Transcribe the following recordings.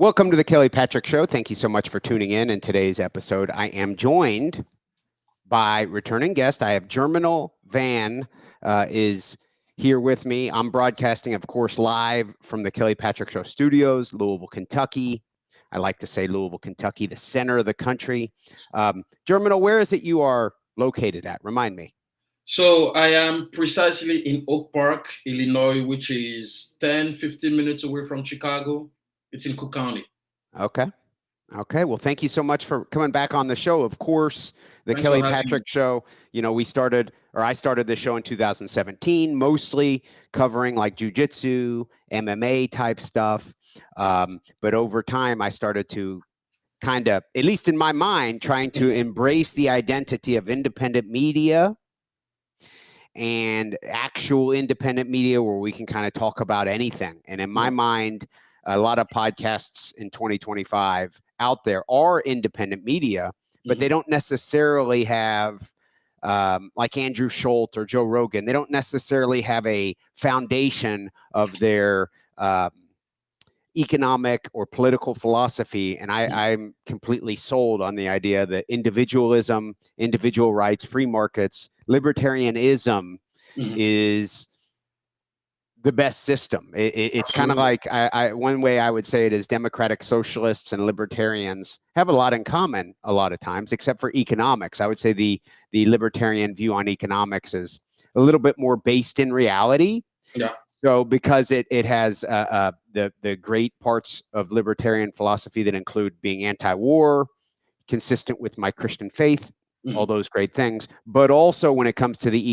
Welcome to the Kelly Patrick Show. Thank you so much for tuning in. In today's episode, I am joined by returning guest. I have Germinal Van is here with me. I'm broadcasting, of course, live from the Kelly Patrick Show studios, Louisville, Kentucky. I like to say Louisville, Kentucky, the center of the country. Germinal, where is it you are located at? Remind me. So I am precisely in Oak Park, Illinois, which is 10, 15 minutes away from Chicago. It's in Cook County. Okay. Okay. Well, thank you so much for coming back on the show. Of course, the Thanks for Kelly having me. Patrick Show, I started the show in 2017, mostly covering like jujitsu, MMA type stuff. But over time, I started to kind of, at least in my mind, trying to embrace the identity of independent media and actual independent media where we can kind of talk about anything. And in my mind, a lot of podcasts in 2025 out there are independent media, but they don't necessarily have, like Andrew Schultz or Joe Rogan, they don't necessarily have a foundation of their economic or political philosophy. And I'm completely sold on the idea that individualism, individual rights, free markets, libertarianism is the best system. It's kind of like one way I would say it is democratic socialists and libertarians have a lot in common a lot of times, except for economics. I would say the libertarian view on economics is a little bit more based in reality. Yeah. So because it has the great parts of libertarian philosophy that include being anti-war, consistent with my Christian faith, all those great things, but also when it comes to the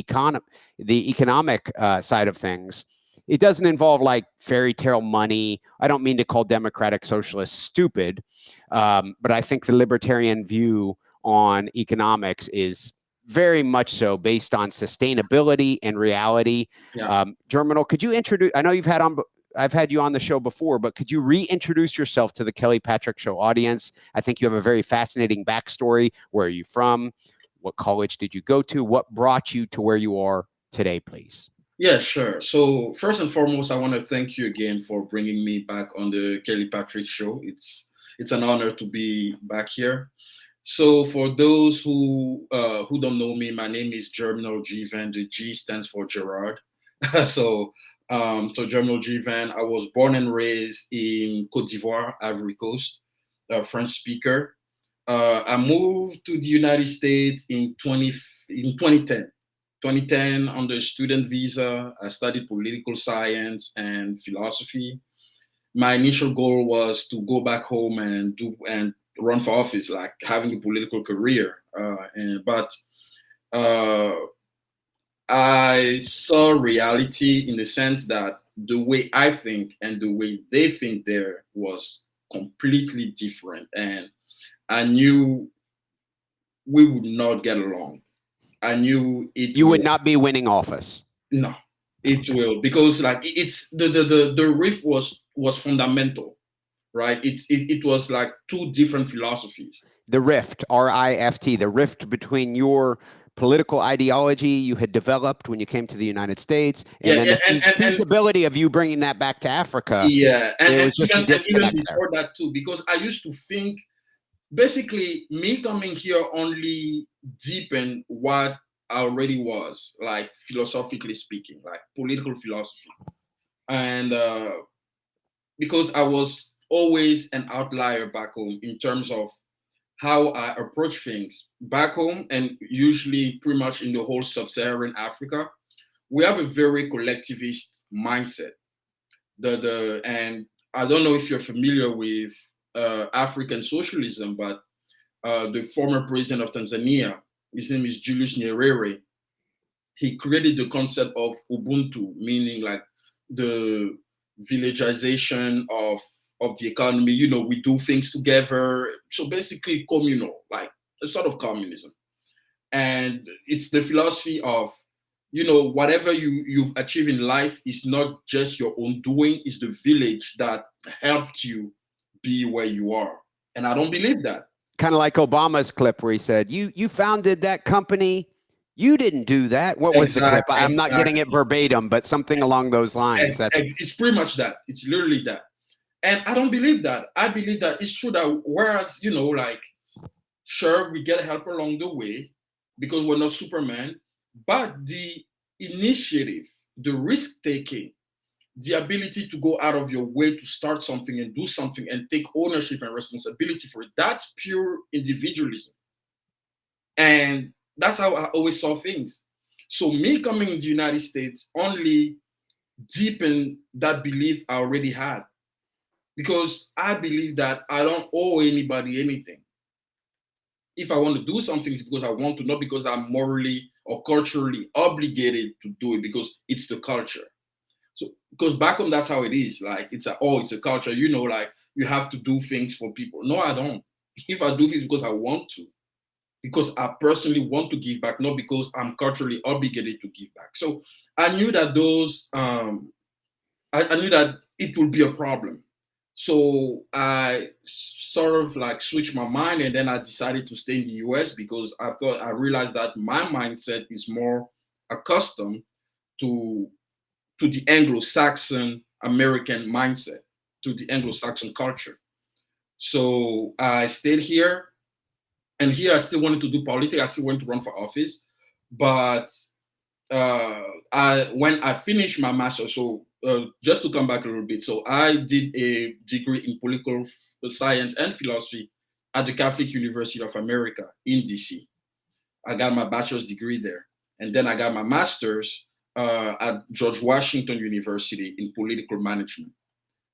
economic side of things, it doesn't involve like fairy tale money. I don't mean to call democratic socialists stupid, but I think the libertarian view on economics is very much so based on sustainability and reality. Yeah. Germinal, could you introduce? I know I've had you on the show before, but could you reintroduce yourself to the Kelly Patrick Show audience? I think you have a very fascinating backstory. Where are you from? What college did you go to? What brought you to where you are today, please? Yeah, sure. So first and foremost, I want to thank you again for bringing me back on the Kelly Patrick Show. It's an honor to be back here. So for those who don't know me, my name is Germinal G. Van. The G stands for Gerard. So Germinal G. Van. I was born and raised in Côte d'Ivoire, Ivory Coast, a French speaker. I moved to the United States in 2010. 2010 on the student visa. I studied political science and philosophy. My initial goal was to go back home and run for office, like having a political career. But I saw reality in the sense that the way I think and the way they think there was completely different, and I knew we would not get along. I knew it. You would not be winning office. No, it will, because like it's the riff was fundamental, right? It was like two different philosophies. The rift, RIFT, the rift between your political ideology you had developed when you came to the United States, and then the feasibility of you bringing that back to Africa. Yeah, it was just a disconnect even before that too, because I used to think basically me coming here only deepened what I already was, like philosophically speaking, like political philosophy. And because I was always an outlier back home in terms of how I approach things back home, and usually pretty much in the whole sub-Saharan Africa, we have a very collectivist mindset. And I don't know if you're familiar with African socialism, but the former president of Tanzania, his name is Julius Nyerere. He created the concept of Ubuntu, meaning like the villagization of the economy. You know, we do things together. So basically communal, like a sort of communism. And it's the philosophy of, you know, whatever you've achieved in life is not just your own doing, it's the village that helped you be where you are. And I don't believe that. Kind of like Obama's clip where he said, you founded that company. You didn't do that. What was the clip? I'm not getting it verbatim, but something along those lines. It's pretty much that. It's literally that. And I don't believe that. I believe that it's true that whereas, like, sure, we get help along the way because we're not Superman, but the initiative, the risk taking, the ability to go out of your way to start something and do something and take ownership and responsibility for it, that's pure individualism. And that's how I always saw things. So me coming in the United States only deepened that belief I already had, because I believe that I don't owe anybody anything. If I want to do something, it's because I want to, not because I'm morally or culturally obligated to do it because it's the culture. So, because back home, that's how it is. Like, it's a culture, like you have to do things for people. No, I don't. If I do things because I want to, because I personally want to give back, not because I'm culturally obligated to give back. So I knew that I knew that it would be a problem. So I sort of like switched my mind, and then I decided to stay in the US because I realized that my mindset is more accustomed to the Anglo-Saxon American mindset, to the Anglo-Saxon culture. So I stayed here, and here I still wanted to do politics. I still wanted to run for office, but when I finished my master's, so just to come back a little bit, so I did a degree in political science and philosophy at the Catholic University of America in DC. I got my bachelor's degree there, and then I got my master's at George Washington University in political management.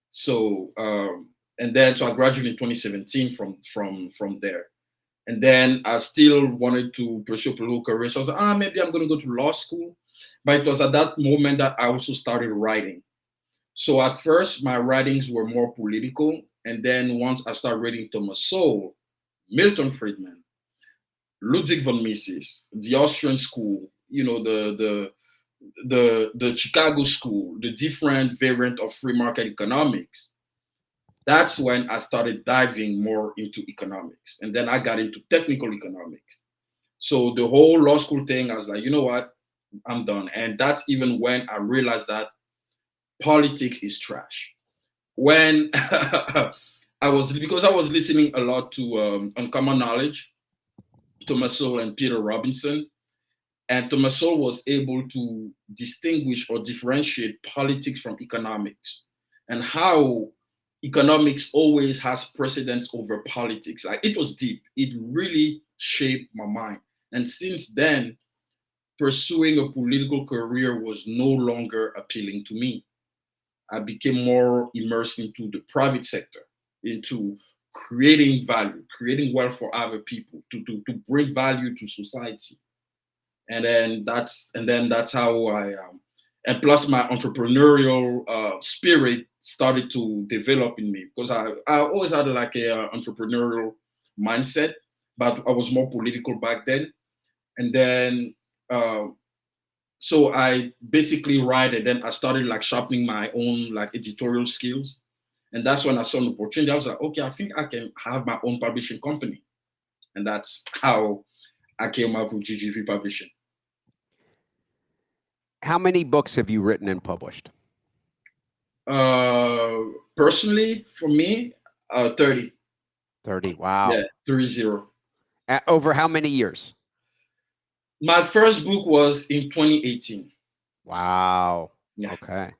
So so I graduated in 2017 from there. And then I still wanted to pursue a political career. So I was like, maybe I'm going to go to law school. But it was at that moment that I also started writing. So at first, my writings were more political. And then once I started reading Thomas Sowell, Milton Friedman, Ludwig von Mises, the Austrian school, the Chicago school, the different variant of free market economics, that's when I started diving more into economics. And then I got into technical economics. So the whole law school thing, I was like, you know what? I'm done. And that's even when I realized that politics is trash. When because I was listening a lot to Uncommon Knowledge, Thomas Sowell and Peter Robinson. And Thomas Sowell was able to distinguish or differentiate politics from economics, and how economics always has precedence over politics. Like, it was deep. It really shaped my mind. And since then, pursuing a political career was no longer appealing to me. I became more immersed into the private sector, into creating value, creating wealth for other people, to bring value to society. And then that's how I and plus my entrepreneurial spirit started to develop in me, because I always had like a entrepreneurial mindset, but I was more political back then. And then uh, so I basically write, and then I started like sharpening my own like editorial skills. And that's when I saw an opportunity. I was like, okay, I think I can have my own publishing company. And that's how I came up with GGV Publishing. How many books have you written and published? Personally, for me, 30. 30. Wow. Yeah, 30. Over how many years? My first book was in 2018. Wow. Yeah. Okay.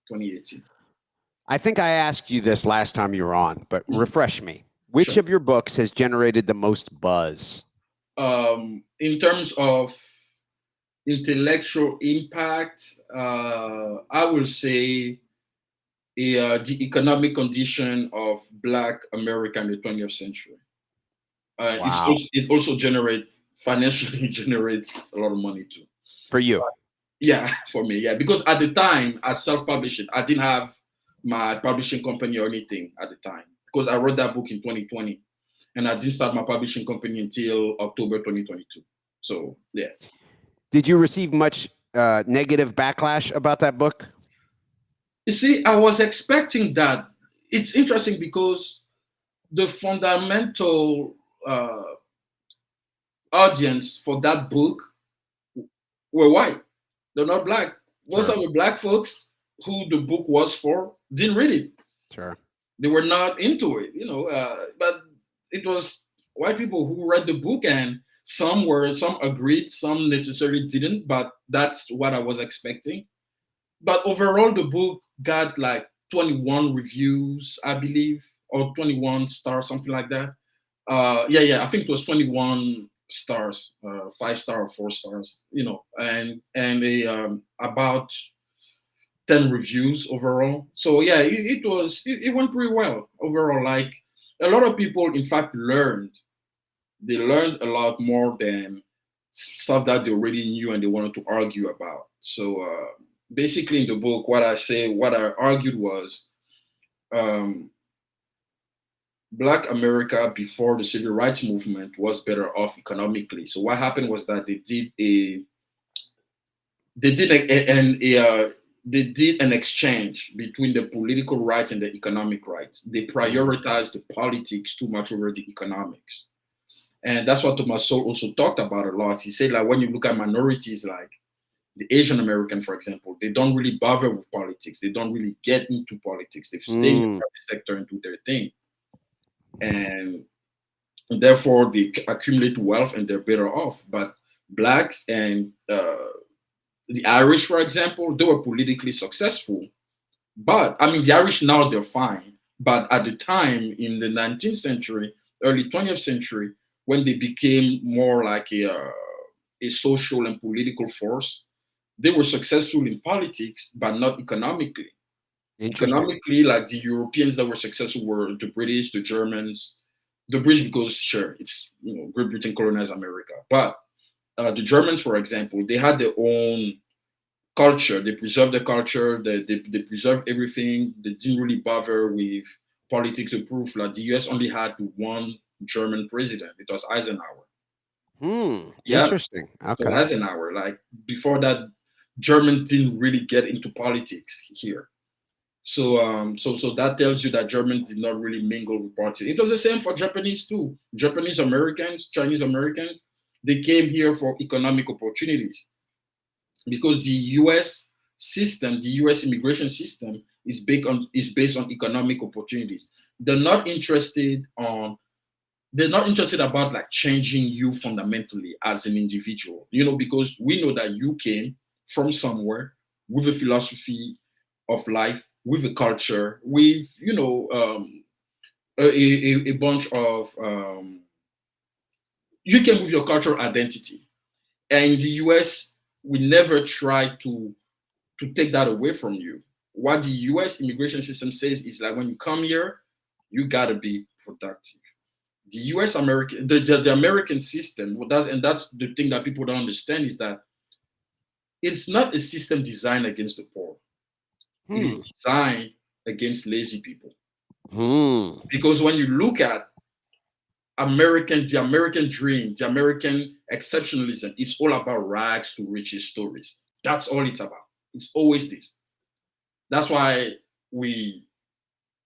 2018. I think I asked you this last time you were on, but refresh me. Which Sure. of your books has generated the most buzz? In terms of intellectual impact, I will say the economic condition of Black America in the 20th century. Wow. It also financially generates a lot of money too. For you? Yeah, for me, yeah. Because at the time, I self-published it. I didn't have my publishing company or anything at the time, because I wrote that book in 2020, and I didn't start my publishing company until October 2022. So, yeah. Did you receive much negative backlash about that book? You see, I was expecting that. It's interesting because the fundamental audience for that book were white. They're not Black. Most Sure. of the Black folks who the book was for didn't read it. Sure. They were not into it, but it was white people who read the book, and some agreed, some necessarily didn't, but that's what I was expecting. But overall, the book got like 21 reviews, I believe, or 21 stars, something like that. Yeah, I think it was 21 stars, 5 star or 4 stars, and about 10 reviews overall. So yeah, it went pretty well overall. Like a lot of people, in fact, they learned a lot more than stuff that they already knew and they wanted to argue about. So basically, in the book, what I argued was um, Black America before the civil rights movement was better off economically. So what happened was that they did they did an exchange between the political rights and the economic rights. They prioritized the politics too much over the economics. And that's what Thomas Sowell also talked about a lot. He said, like, when you look at minorities like the Asian American, for example, they don't really bother with politics. They don't really get into politics. They stay in the private sector and do their thing. And therefore, they accumulate wealth and they're better off. But blacks and the Irish, for example, they were politically successful. But I mean, the Irish now they're fine. But at the time in the 19th century, early 20th century, when they became more like a social and political force, they were successful in politics, but not economically. Interesting. Economically, like the Europeans that were successful were the British, the Germans, the British because sure, it's Great Britain colonized America, but the Germans, for example, they had their own culture. They preserved the culture. They preserved everything. They didn't really bother with politics or proof. Like the US only had one German president. It was Eisenhower. Yeah, Interesting. it was Okay. Eisenhower. Like before that, Germans didn't really get into politics here. So that tells you that Germans did not really mingle with politics. It was the same for Japanese too. Japanese Americans, Chinese Americans, they came here for economic opportunities because the U.S. system, the U.S. immigration system, is based on economic opportunities. They're not interested on they're not interested about like changing you fundamentally as an individual, because we know that you came from somewhere with a philosophy of life, with a culture, with a bunch of you came with your cultural identity, and the US will never try to take that away from you. What the US immigration system says is like when you come here, you gotta be productive. The US American the American system, and that's the thing that people don't understand is that it's not a system designed against the poor. It is designed against lazy people. Because when you look at the American dream, the American exceptionalism is all about rags to riches stories. That's all it's about. It's always this. That's why we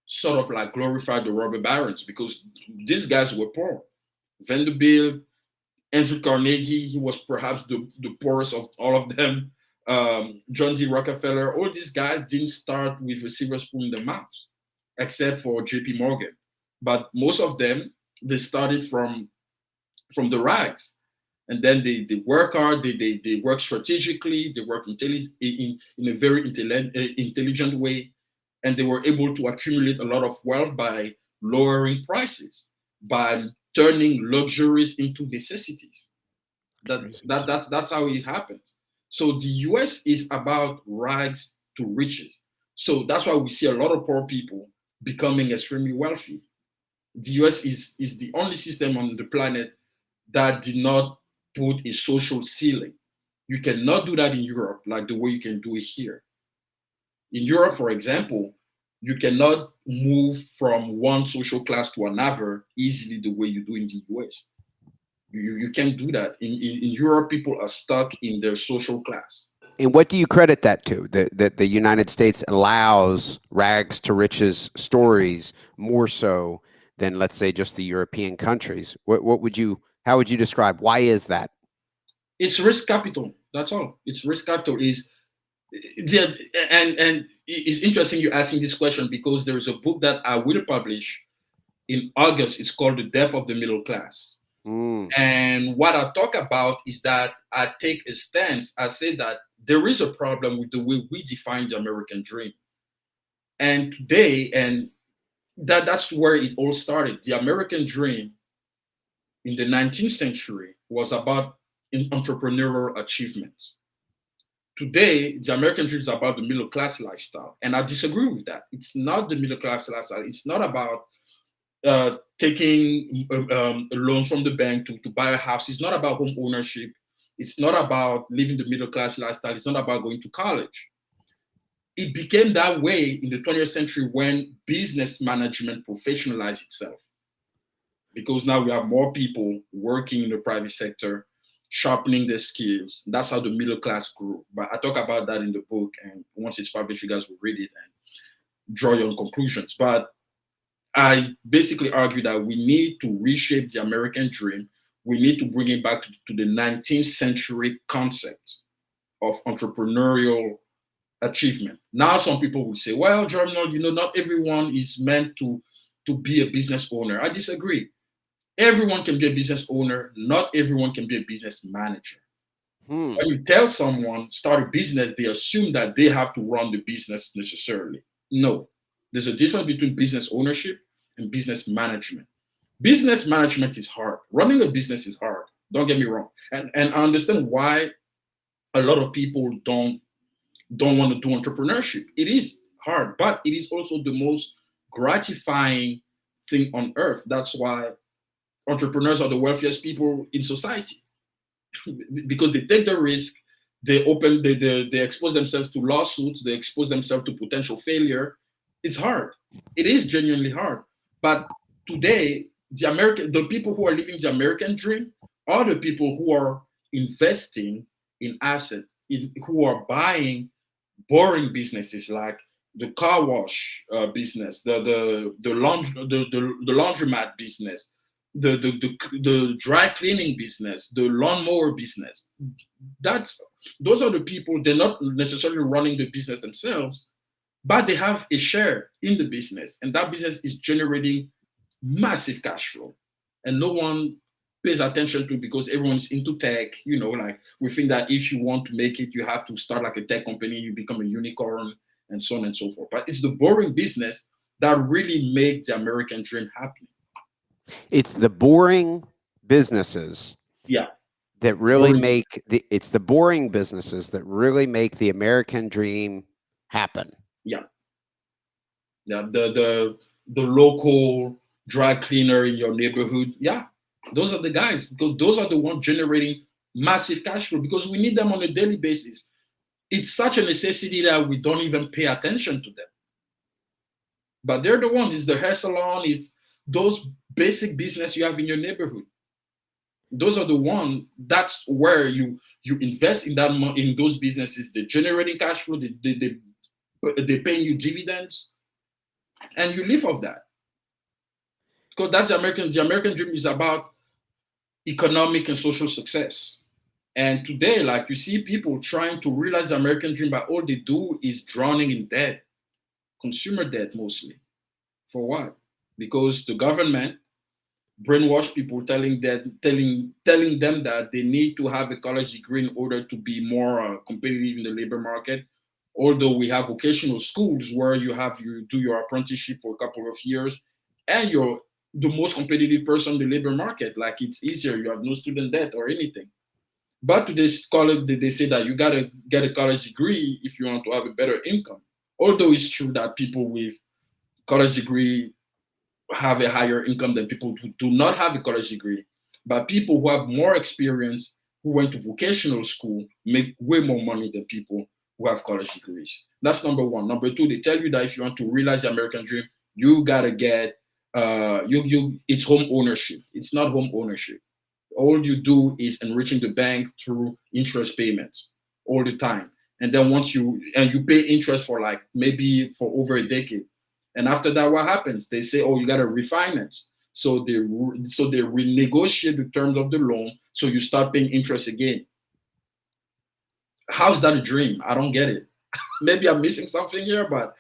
sort of like glorify the robber barons because these guys were poor. Vanderbilt, Andrew Carnegie, he was perhaps the poorest of all of them. John D. Rockefeller, all these guys didn't start with a silver spoon in their mouths, except for J.P. Morgan. But most of them, they started from the rags. And then they work hard, they work strategically, they work in a very intelligent way. And they were able to accumulate a lot of wealth by lowering prices, by turning luxuries into necessities. That's how it happens. So the US is about rags to riches. So that's why we see a lot of poor people becoming extremely wealthy. The US is the only system on the planet that did not put a social ceiling. You cannot do that in Europe like the way you can do it here. In Europe, for example, you cannot move from one social class to another easily the way you do in the US. You can't do that. In Europe, people are stuck in their social class. And what do you credit that to? That the United States allows rags to riches stories more so than, let's say, just the European countries. What would you? How would you describe? Why is that? It's risk capital. That's all. It's risk capital. Is And it's interesting you asking this question because there is a book that I will publish in August. It's called The Death of the Middle Class. Mm. And what I talk about is that I take a stance. I say that there is a problem with the way we define the American dream. And today, and that's where it all started. The American dream in the 19th century was about entrepreneurial achievements. Today, the American dream is about the middle class lifestyle. And I disagree with that. It's not the middle class lifestyle. It's not about taking a loan from the bank to buy a house. It's not about home ownership. It's not about living the middle class lifestyle. It's not about going to college. It became that way in the 20th century when business management professionalized itself. Because now we have more people working in the private sector, sharpening their skills. That's how the middle class grew. But I talk about that in the book, and once it's published, you guys will read it and draw your own conclusions. But I basically argue that we need to reshape the American dream. We need to bring it back to the 19th century concept of entrepreneurial achievement. Now, some people will say, well, Germinal, not everyone is meant to be a business owner. I disagree. Everyone can be a business owner. Not everyone can be a business manager. Hmm. When you tell someone start a business, they assume that they have to run the business necessarily. No, there's a difference between business ownership and business management. Business management is hard. Running a business is hard. Don't get me wrong. And I understand why a lot of people don't want to do entrepreneurship. It is hard, but it is also the most gratifying thing on earth. That's why entrepreneurs are the wealthiest people in society because they take the risk, they expose themselves to lawsuits, they expose themselves to potential failure. It's hard. It is genuinely hard. But today, the people who are living the American dream are the people who are investing in assets, who are buying boring businesses like the car wash business, the laundromat business, the dry cleaning business, the lawnmower business. That's those are the people. They're not necessarily running the business themselves, but they have a share in the business, and that business is generating massive cash flow, and no one pays attention to it because everyone's into tech. Like we think that if you want to make it, you have to start like a tech company, you become a unicorn, and so on and so forth. But it's the boring business that really make the American dream happen. It's the boring businesses Yeah, that really boring. make it's the boring businesses that really make the American dream happen. Yeah, yeah. The local dry cleaner in your neighborhood. Yeah, those are the guys. Those are the ones generating massive cash flow because we need them on a daily basis. It's such a necessity that we don't even pay attention to them. But they're the ones. It's the hair salon. It's those basic business you have in your neighborhood. Those are the one. That's where you invest in in those businesses. They're generating cash flow. They paying you dividends, and you live off that. Because that's the American dream is about economic and social success. And today, like you see people trying to realize the American dream, but all they do is drowning in debt, consumer debt mostly. For what? Because the government brainwash people, telling them that they need to have a college degree in order to be more competitive in the labor market. Although we have vocational schools where you do your apprenticeship for a couple of years, and you're the most competitive person in the labor market. Like it's easier, you have no student debt or anything. But to this college, they say that you gotta get a college degree if you want to have a better income. Although it's true that people with college degree have a higher income than people who do not have a college degree. But people who have more experience, who went to vocational school, make way more money than people who have college degrees. That's number one. Number two, they tell you that if you want to realize the American dream, you gotta get it's home ownership. It's not home ownership. All you do is enriching the bank through interest payments all the time. And then you pay interest for like maybe for over a decade. And after that, what happens? They say, "Oh, you got to refinance." So they renegotiate the terms of the loan, so you start paying interest again. How's that a dream? I don't get it. maybe I'm missing something here, but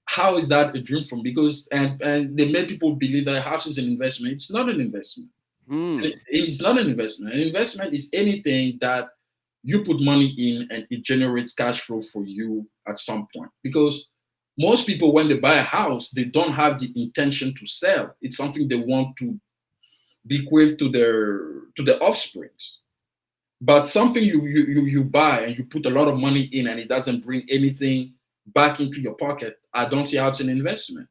how is that a dream from? Because and they made people believe that house is an investment. It's not an investment. Hmm. It's not an investment. An investment is anything that you put money in and it generates cash flow for you at some point. Because most people, when they buy a house, they don't have the intention to sell. It's something they want to bequeath to their offsprings. But something you buy and you put a lot of money in and it doesn't bring anything back into your pocket, I don't see how it's an investment.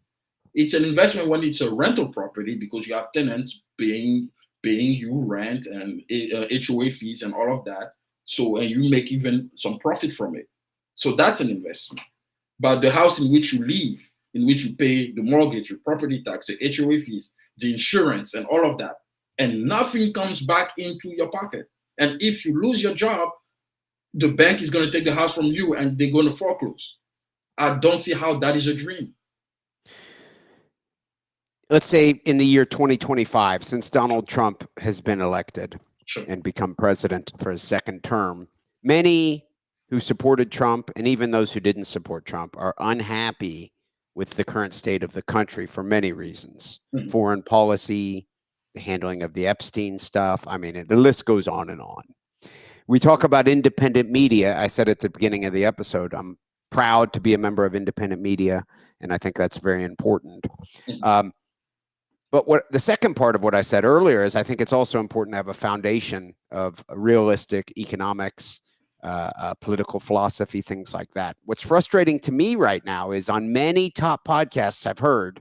It's an investment when it's a rental property because you have tenants paying you rent and HOA fees and all of that. So and you make even some profit from it. So that's an investment. But the house in which you live, in which you pay the mortgage, your property tax, the HOA fees, the insurance, and all of that, and nothing comes back into your pocket. And if you lose your job, the bank is going to take the house from you and they're going to foreclose. I don't see how that is a dream. Let's say in the year 2025, since Donald Trump has been elected Sure. and become president for his second term, many who supported Trump and even those who didn't support Trump are unhappy with the current state of the country for many reasons. Mhm. Foreign policy, the handling of the Epstein stuff. I mean, the list goes on and on. We talk about independent media. I said at the beginning of the episode, I'm proud to be a member of independent media, and I think that's very important. Mhm. But what the second part of what I said earlier is I think it's also important to have a foundation of realistic economics, political philosophy, things like that. What's frustrating to me right now is on many top podcasts I've heard,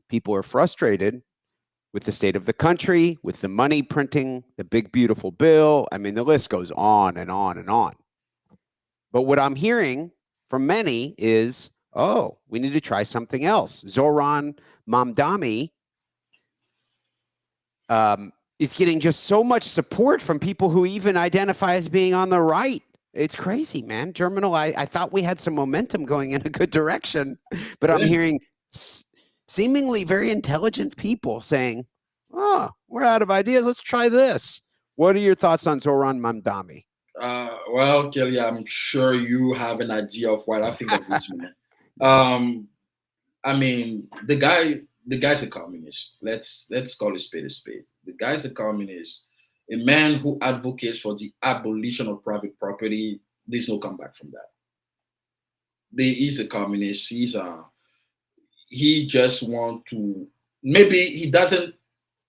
people are frustrated with the state of the country, with the money printing, the big, beautiful bill. I mean, the list goes on and on and on. But what I'm hearing from many is, oh, we need to try something else. Zoran Mamdani is getting just so much support from people who even identify as being on the right. It's crazy, man. Germinal, I thought we had some momentum going in a good direction, but I'm Yeah. hearing seemingly very intelligent people saying, oh, we're out of ideas. Let's try this. What are your thoughts on Zoran Mamdani? Well, Kelly, I'm sure you have an idea of what I think of this man. Yes. I mean, the guy's a communist. Let's call a spade a spade. The guy's a communist, a man who advocates for the abolition of private property. There's no comeback from that. He's a communist. He just want to, maybe he doesn't,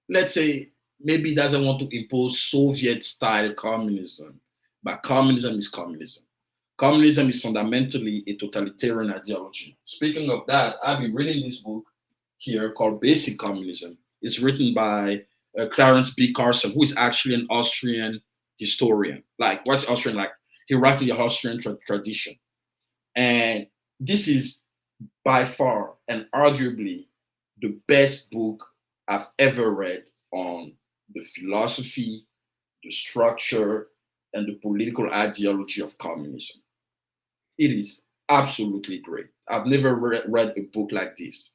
let's say maybe he doesn't want to impose Soviet style communism, but communism is communism. Communism is fundamentally a totalitarian ideology. Speaking of that, I've been reading this book here called Basic Communism. It's written by Clarence B. Carson, who is actually an Austrian historian. Like, what's Austrian like? He wrote the Austrian tradition. And this is by far and arguably the best book I've ever read on the philosophy, the structure, and the political ideology of communism. It is absolutely great. I've never read a book like this.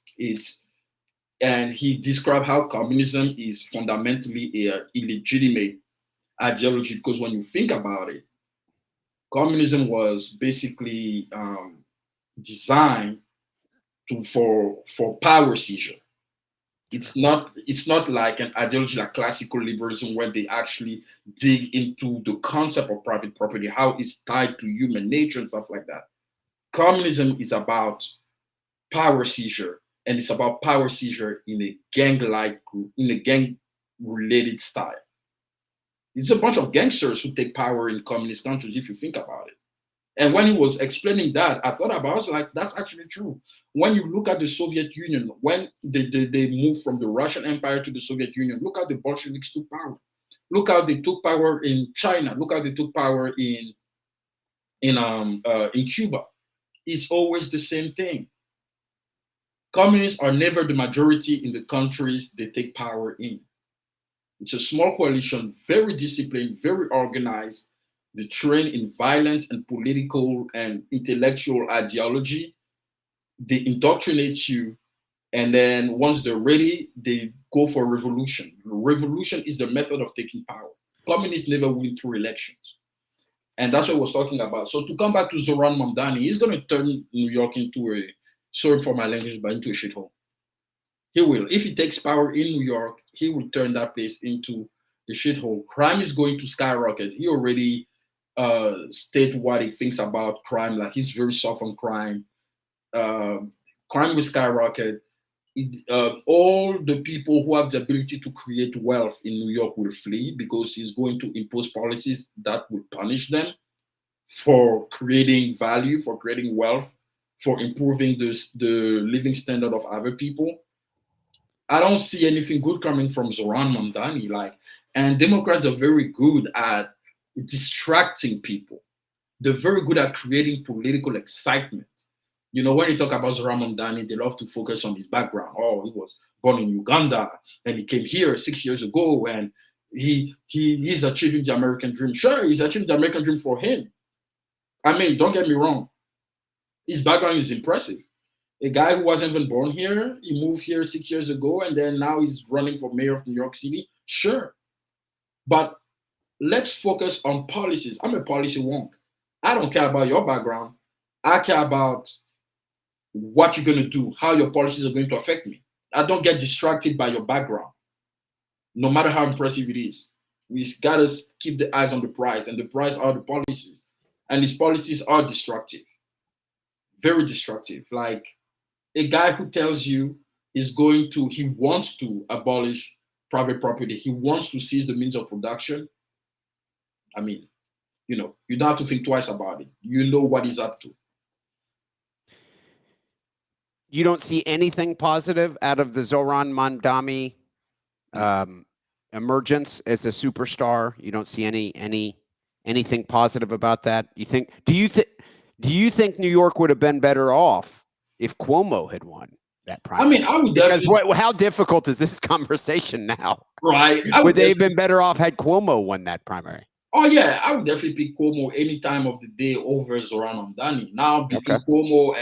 And he described how communism is fundamentally a illegitimate ideology because when you think about it, communism was basically designed for power seizure. It's not like an ideology like classical liberalism where they actually dig into the concept of private property, how it's tied to human nature and stuff like that. Communism is about power seizure, and it's about power seizure in a gang-like group, in a gang-related style. It's a bunch of gangsters who take power in communist countries, if you think about it. And when he was explaining that, I thought about it, I was like, that's actually true. When you look at the Soviet Union, when they moved from the Russian Empire to the Soviet Union, look how the Bolsheviks took power. Look how they took power in China. Look how they took power in Cuba. It's always the same thing. Communists are never the majority in the countries they take power in. It's a small coalition, very disciplined, very organized. They train in violence and political and intellectual ideology. They indoctrinate you. And then once they're ready, they go for revolution. Revolution is the method of taking power. Communists never win through elections. And that's what I was talking about. So to come back to Zoran Mamdani, he's going to turn New York into a, sorry for my language, but into a shithole. He will. If he takes power in New York, he will turn that place into a shithole. Crime is going to skyrocket. He already stated what he thinks about crime. Like, he's very soft on crime. Crime will skyrocket. All the people who have the ability to create wealth in New York will flee, because he's going to impose policies that will punish them for creating value, for creating wealth, for improving the living standard of other people. I don't see anything good coming from Zoran Mamdani. And Democrats are very good at distracting people. They're very good at creating political excitement. You know, when you talk about Zoran Mamdani, they love to focus on his background. Oh, he was born in Uganda and he came here 6 years ago, and he's achieving the American dream. Sure, he's achieving the American dream for him. I mean, don't get me wrong. His background is impressive. A guy who wasn't even born here, he moved here 6 years ago, and then now he's running for mayor of New York City. Sure. But let's focus on policies. I'm a policy wonk. I don't care about your background. I care about what you're going to do, how your policies are going to affect me. I don't get distracted by your background, no matter how impressive it is. We got to keep the eyes on the prize, and the prize are the policies. And these policies are destructive, very destructive. Like, a guy who tells you he wants to abolish private property, he wants to seize the means of production. I mean, you don't have to think twice about it. You know what he's up to. You don't see anything positive out of the Zoran Mamdani emergence as a superstar? You don't see anything positive about that? Do you think New York would have been better off if Cuomo had won that primary? I mean, I would definitely. How difficult is this conversation now? Right. Would they have been better off had Cuomo won that primary? Oh yeah, I would definitely pick Cuomo any time of the day over Zoran Mamdani. Now between Cuomo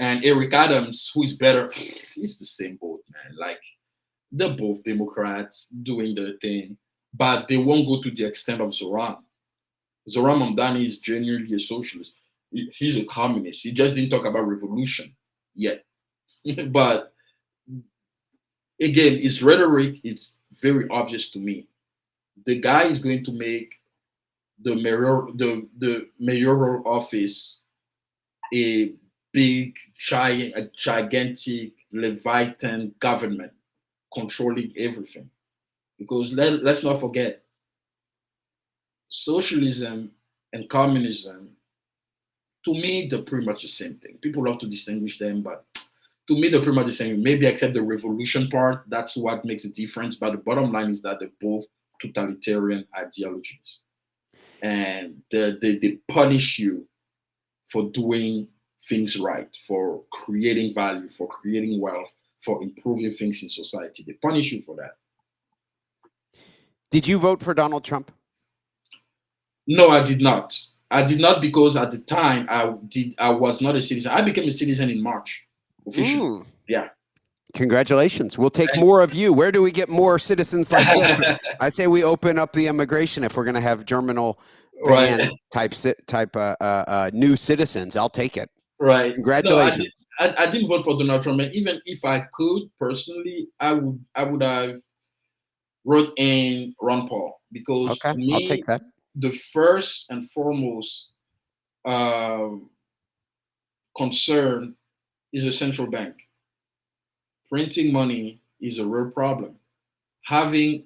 and Eric Adams, who is better? It's the same boat, man. Like, they're both Democrats doing their thing, but they won't go to the extent of Zoran. Zoran Mamdani is genuinely a socialist. He's a communist. He just didn't talk about revolution yet. But again, his rhetoric, it's very obvious to me. The guy is going to make the mayoral office a big, gigantic Leviathan government controlling everything. Because let's not forget, socialism and communism, to me, they're pretty much the same thing. People love to distinguish them, but to me, they're pretty much the same. Maybe except the revolution part, that's what makes a difference. But the bottom line is that they're both totalitarian ideologies. And they punish you for doing things right, for creating value, for creating wealth, for improving things in society. They punish you for that. Did you vote for Donald Trump? No, I did not. I did not, because at the time I was not a citizen. I became a citizen in March, officially. Yeah. Congratulations. We'll take more of you. Where do we get more citizens like this? I say we open up the immigration if we're going to have Germinal van type new citizens. I'll take it. Right. Congratulations. No, I didn't vote for Donald Trump. And even if I could personally, I would have wrote in Ron Paul, because to me, I'll take that. The first and foremost concern is a central bank. Printing money is a real problem. Having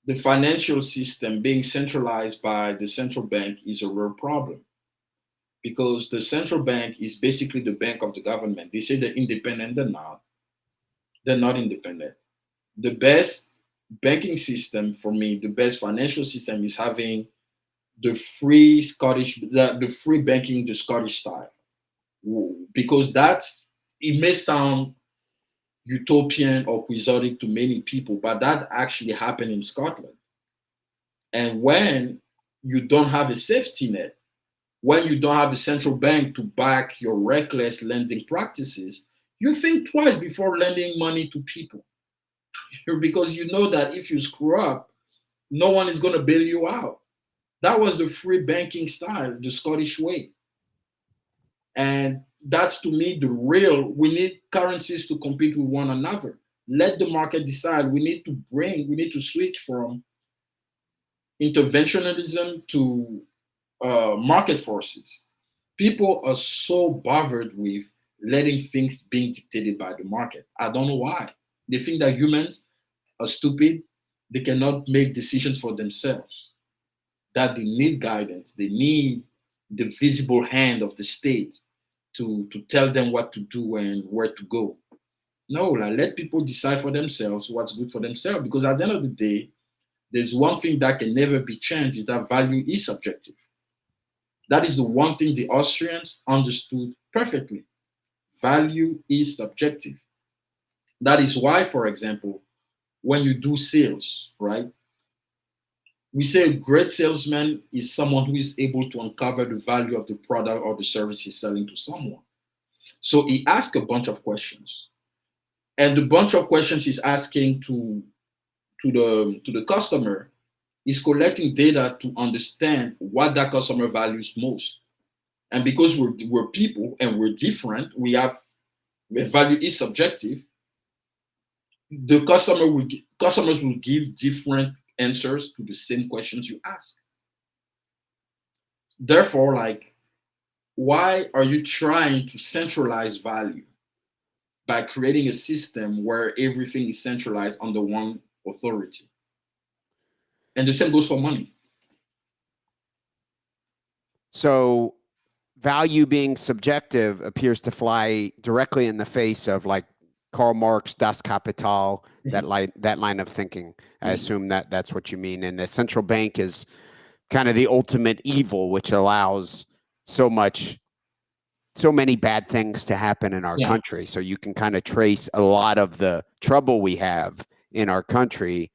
the financial system being centralized by the central bank is a real problem, because the central bank is basically the bank of the government. They say they're independent, they're not. They're not independent. The best banking system for me, the best financial system, is having the free banking, the Scottish style, because it may sound utopian or quixotic to many people, but that actually happened in Scotland. And when you don't have a safety net, when you don't have a central bank to back your reckless lending practices, you think twice before lending money to people. Because you know that if you screw up, No one is going to bail you out. That was the free banking style, the Scottish way. And that's to me the real. We need currencies to compete with one another. Let the market decide. We need to switch from interventionism to market forces. People are so bothered with letting things being dictated by the market. I don't know why. They think that humans are stupid. They cannot make decisions for themselves. That they need guidance. They need the visible hand of the state to tell them what to do and where to go. No, like, let people decide for themselves what's good for themselves. Because at the end of the day, there's one thing that can never be changed is that value is subjective. That is the one thing the Austrians understood perfectly. Value is subjective. That is why, for example, when you do sales, right? We say a great salesman is someone who is able to uncover the value of the product or the service he's selling to someone. So he asks a bunch of questions. And the bunch of questions he's asking to the customer is collecting data to understand what that customer values most. And because we're people and we're different, value is subjective. The customers will give different answers to the same questions you ask. Therefore, like, why are you trying to centralize value by creating a system where everything is centralized under one authority? And the same goes for money. So value being subjective appears to fly directly in the face of like Karl Marx, Das Kapital, that line of thinking. I assume that that's what you mean. And the central bank is kind of the ultimate evil, which allows so many bad things to happen in our country. So you can kind of trace a lot of the trouble we have in our country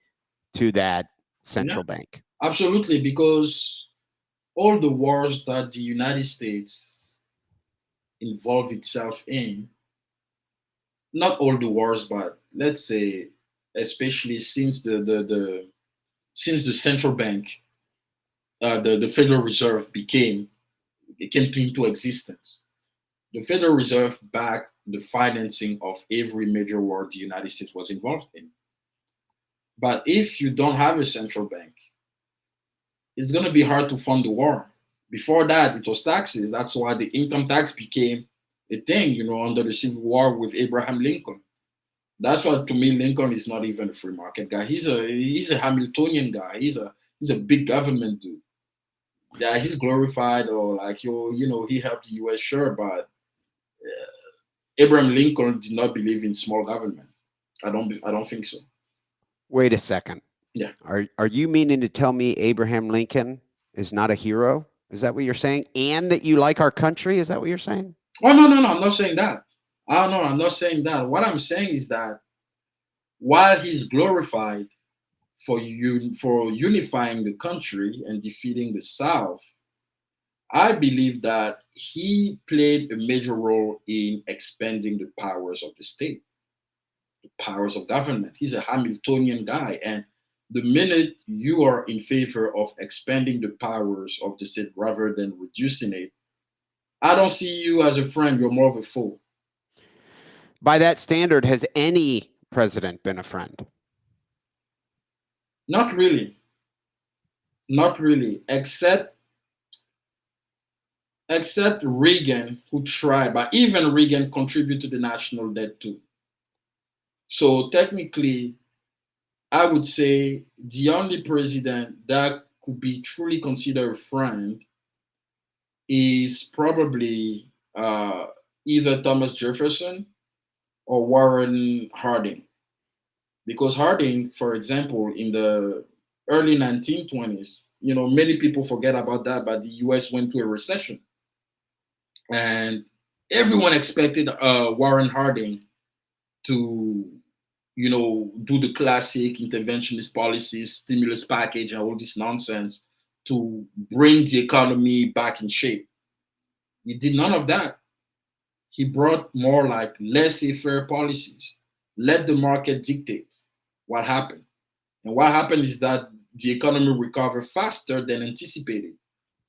to that central bank. Absolutely, because all the wars that the United States involved itself in, not all the wars, but let's say, especially since the central bank, the Federal Reserve it came into existence. The Federal Reserve backed the financing of every major war the United States was involved in. But if you don't have a central bank, it's going to be hard to fund the war. Before that, it was taxes. That's why the income tax became a thing, under the Civil War with Abraham Lincoln. That's why, to me, Lincoln is not even a free market guy. He's a Hamiltonian guy. He's a big government dude. Yeah, he's glorified, or like, he helped the U.S. Sure, but Abraham Lincoln did not believe in small government. I don't think so. Wait a second. Yeah. Are you meaning to tell me Abraham Lincoln is not a hero? Is that what you're saying? And that you like our country? Is that what you're saying? Oh, no, I'm not saying that. Oh, no, I'm not saying that. What I'm saying is that while he's glorified for unifying the country and defeating the South, I believe that he played a major role in expanding the powers of the state, the powers of government. He's a Hamiltonian guy. And the minute you are in favor of expanding the powers of the state rather than reducing it, I don't see you as a friend. You're more of a foe. By that standard, has any president been a friend? Not really. Not really, except Reagan, who tried, but even Reagan contributed to the national debt too. So technically, I would say the only president that could be truly considered a friend is probably either Thomas Jefferson or Warren Harding. Because Harding, for example, in the early 1920s, many people forget about that, but the US went to a recession. And everyone expected Warren Harding to, do the classic interventionist policies, stimulus package, and all this nonsense to bring the economy back in shape. He did none of that. He brought more like laissez-faire policies. Let the market dictate what happened. And what happened is that the economy recovered faster than anticipated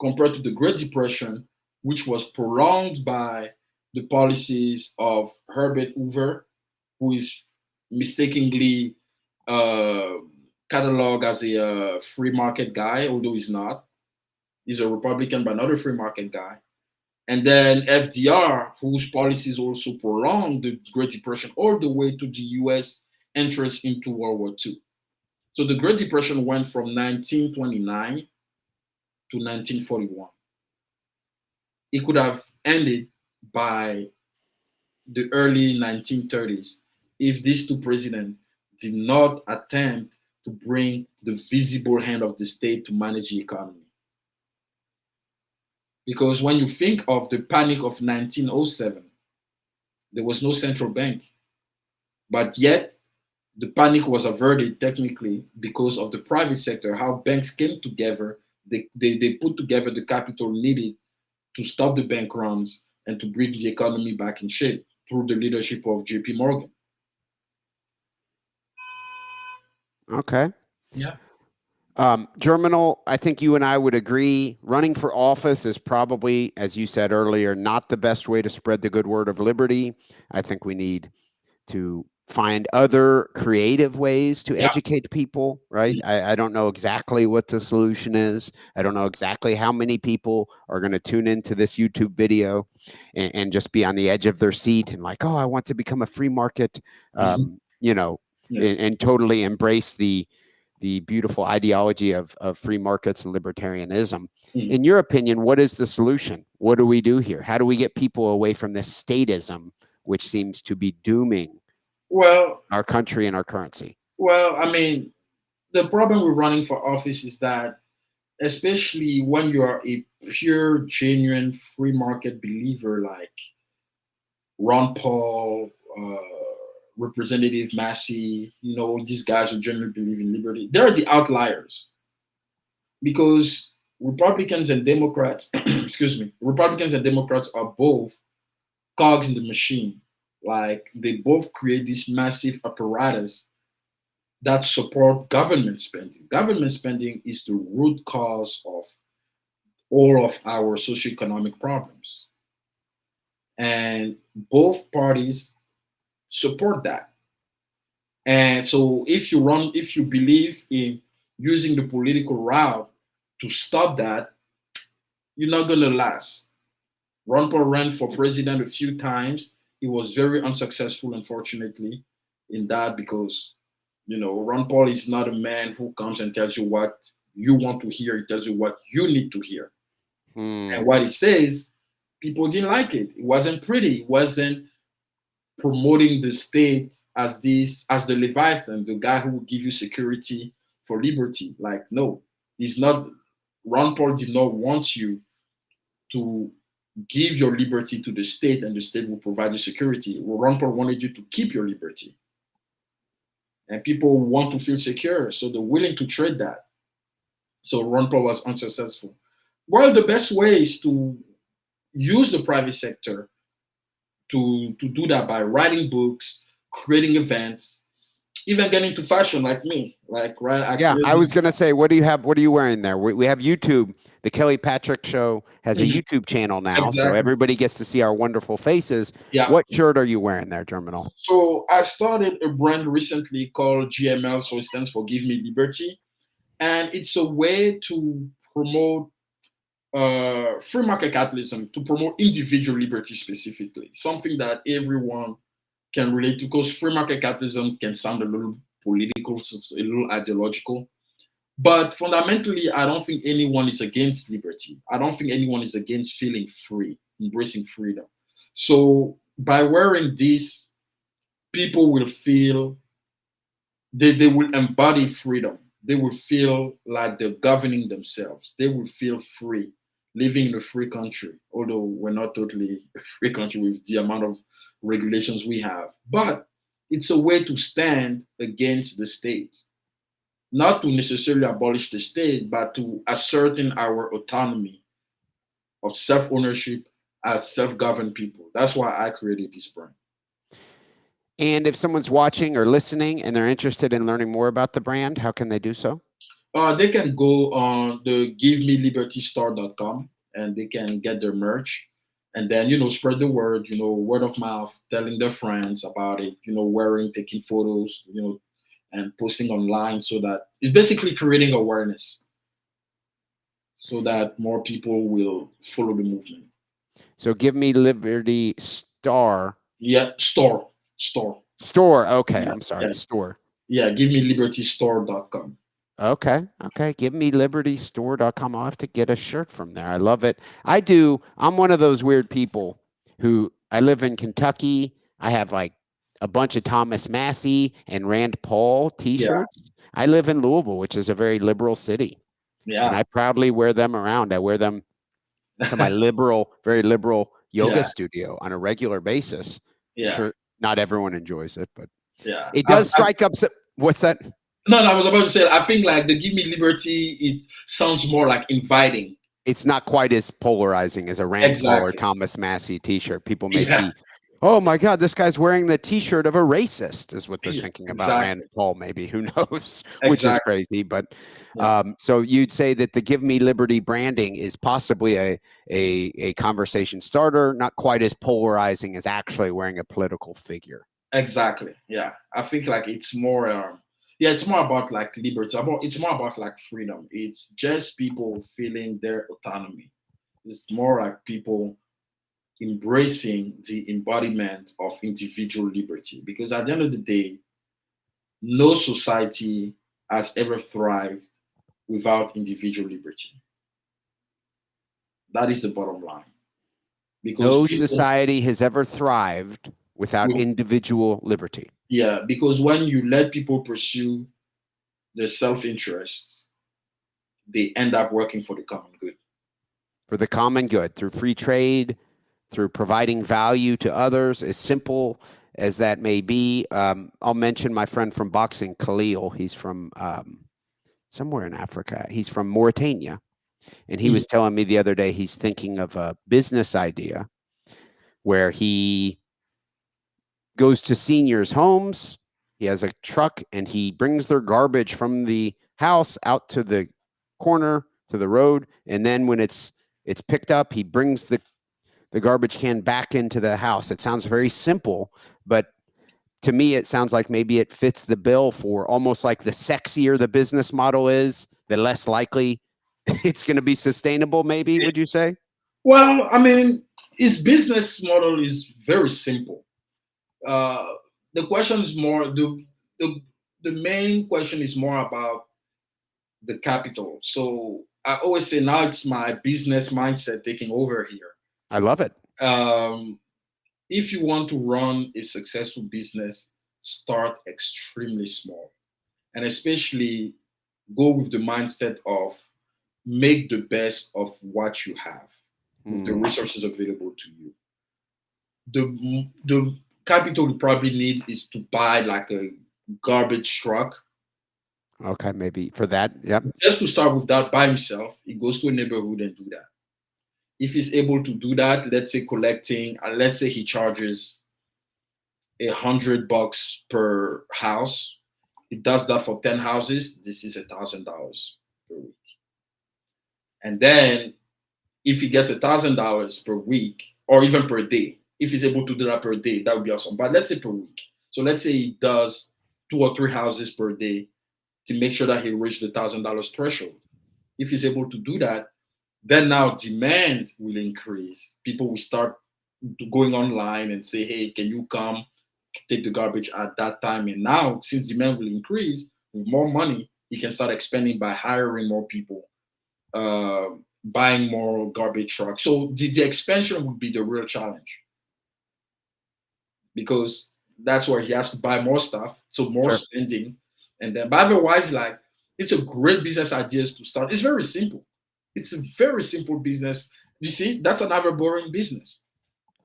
compared to the Great Depression, which was prolonged by the policies of Herbert Hoover, who is mistakenly uh, cataloged as a free market guy, although he's not. He's a Republican, but not a free market guy. And then FDR, whose policies also prolonged the Great Depression all the way to the US entrance into World War II. So the Great Depression went from 1929 to 1941. It could have ended by the early 1930s if these two presidents did not attempt to bring the visible hand of the state to manage the economy. Because when you think of the panic of 1907, there was no central bank, but yet the panic was averted technically because of the private sector, how banks came together. They put together the capital needed to stop the bank runs and to bring the economy back in shape through the leadership of JP Morgan. Okay. Yeah. Germinal, I think you and I would agree, running for office is probably, as you said earlier, not the best way to spread the good word of liberty. I think we need to find other creative ways to Yeah. educate people, right? I don't know exactly what the solution is. I don't know exactly how many people are going to tune into this YouTube video and just be on the edge of their seat and like, oh, I want to become a free market, you know, Yeah. and totally embrace the beautiful ideology of free markets and libertarianism. Mm. In your opinion, what is the solution? What do we do here? How do we get people away from this statism, which seems to be dooming Well, our country and our currency? well, I mean, the problem with running for office is that, especially when you are a pure, genuine free market believer like Ron Paul, Representative Massey, these guys who generally believe in liberty, they're the outliers because Republicans and Democrats, excuse me, Republicans and Democrats are both cogs in the machine. Like they both create this massive apparatus that support government spending. Government spending is the root cause of all of our socioeconomic problems. And both parties support that. And so if you believe in using the political route to stop that, you're not going to last. Ron Paul ran for president a few times. He was very unsuccessful, unfortunately, in that because, Ron Paul is not a man who comes and tells you what you want to hear. He tells you what you need to hear. And what he says, people didn't like it. It wasn't pretty. It wasn't promoting the state as the Leviathan, the guy who will give you security for liberty. Like, no, he's not. Ron Paul did not want you to give your liberty to the state and the state will provide you security. Ron Paul wanted you to keep your liberty. And people want to feel secure, so they're willing to trade that. So Ron Paul was unsuccessful. Well, the best way is to use the private sector to do that by writing books, creating events, even getting into fashion like me. Like, right? I was going to say, what do you have? What are you wearing there? We have YouTube. The Kelly Patrick Show has a YouTube channel now, so Exactly. everybody gets to see our wonderful faces. Yeah. What shirt are you wearing there, Germinal? So I started a brand recently called GML, so it stands for Give Me Liberty. And it's a way to promote free market capitalism, to promote individual liberty specifically, something that everyone can relate to, because free market capitalism can sound a little political, a little ideological. But fundamentally, I don't think anyone is against liberty. I don't think anyone is against feeling free, embracing freedom. So by wearing this, people will feel they will embody freedom. They will feel like they're governing themselves. They will feel free living in a free country, although we're not totally a free country with the amount of regulations we have. But it's a way to stand against the state, not to necessarily abolish the state, but to ascertain our autonomy of self-ownership as self-governed people. That's why I created this brand. And if someone's watching or listening and they're interested in learning more about the brand, how can they do so? They can go on the givemelibertystore.com and they can get their merch and then, spread the word, word of mouth, telling their friends about it, wearing, taking photos, and posting online so that it's basically creating awareness so that more people will follow the movement. So give me Liberty Star Yeah, store. store. Okay, Yeah, I'm sorry, yeah, store. yeah. Givemelibertystore.com. Okay. Okay. Give me libertystore.com. I'll have to get a shirt from there. I love it. I do. I'm one of those weird people who I live in Kentucky. I have like a bunch of Thomas Massey and Rand Paul t Yeah, shirts. I live in Louisville, which is a very liberal city, and yeah, I proudly wear them around. I wear them to my liberal, very liberal yoga yeah, studio on a regular basis. I'm yeah, sure not everyone enjoys it, but yeah. it does strike up. What's that? No, no, I was about to say, I think like the Give Me Liberty, it sounds more like inviting. It's not quite as polarizing as a Rand Paul or Exactly. Thomas Massey T-shirt. People may Yeah, see, oh my God, this guy's wearing the T-shirt of a racist, is what they're yeah, thinking about Rand exactly. Paul. Maybe who knows, which is Exactly. crazy. But Yeah, so you'd say that the Give Me Liberty branding is possibly a conversation starter, not quite as polarizing as actually wearing a political figure. exactly. Yeah. I think like it's more yeah, it's more about like liberty. It's more about like freedom. It's just people feeling their autonomy. It's more like people embracing the embodiment of individual liberty. Because at the end of the day, no society has ever thrived without individual liberty. That is the bottom line. Because No people, society has ever thrived without individual liberty. yeah, because when you let people pursue their self-interest, they end up working for the common good. For the common good through free trade, through providing value to others, as simple as that may be. I'll mention my friend from boxing, Khalil. He's from somewhere in Africa. He's from Mauritania. And he Mhm. was telling me the other day he's thinking of a business idea where he goes to seniors' homes. He has a truck and he brings their garbage from the house out to the corner to the road. And then when it's picked up, he brings the garbage can back into the house. It sounds very simple, but to me, it sounds like maybe it fits the bill for almost like the sexier the business model is, the less likely it's going to be sustainable, maybe, would you say? Well, I mean, his business model is very simple. Uh, the question is more the the main question is more about the capital. So I always say now it's my business mindset taking over here. I love it. Um, if you want to run a successful business, start extremely small, and especially go with the mindset of make the best of what you have with the Mm, resources available to you. The capital you probably need is to buy like a garbage truck. okay, maybe for that. Yep. Just to start with that by himself, he goes to a neighborhood and do that. If he's able to do that, let's say collecting, and let's say he charges $100 per house. He does that for 10 houses. This is $1,000 per week. And then if he gets $1,000 per week or even per day, if he's able to do that per day, that would be awesome. But let's say per week. So let's say he does 2 or 3 houses per day to make sure that he reached the $1,000 threshold. If he's able to do that, then now demand will increase. People will start going online and say, hey, can you come take the garbage at that time? And now, since demand will increase with more money, he can start expanding by hiring more people, uh, buying more garbage trucks. So the expansion would be the real challenge because that's where he has to buy more stuff, so more Sure. spending. And then, but otherwise, like it's a great business ideas to start. It's very simple. It's a very simple business. You see, that's another boring business.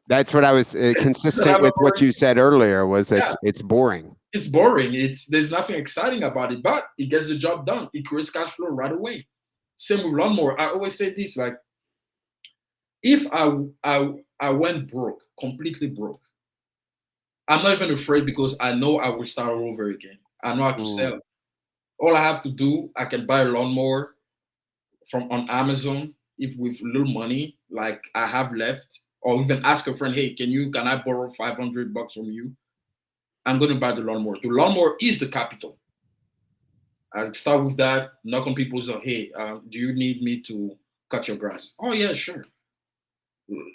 That's what I was It's consistent another with what boring. you said earlier was Yeah, it's boring. it's boring. It's there's nothing exciting about it, but it gets the job done. It creates cash flow right away. Same with lawnmower. I always say this: like, if I went broke, completely broke, I'm not even afraid because I know I will start all over again. I know how to Mm, sell. All I have to do, I can buy a lawnmower from on Amazon if with little money like I have left, or even ask a friend, hey, can I borrow $500 from you? I'm going to buy the lawnmower. The lawnmower is the capital. I start with that, knock on people's door. Hey, do you need me to cut your grass? Oh yeah, sure.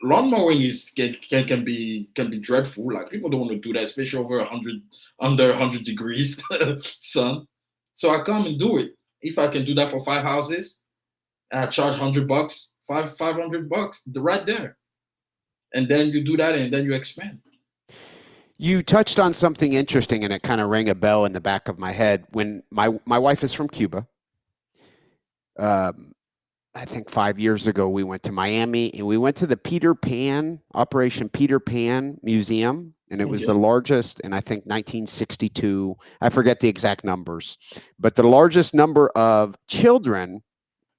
Lawn mowing can be dreadful. Like people don't want to do that, especially over 100 under 100 degrees sun. So I come and do it. If I can do that for 5 houses, and I charge $100, 500 bucks, right there. And then you do that, and then you expand. You touched on something interesting, and it kind of rang a bell in the back of my head. When my wife is from Cuba, I think 5 years ago we went to Miami, and we went to the Operation Peter Pan Museum, and it was Okay. the largest in, I think, 1962. I forget the exact numbers, but the largest number of children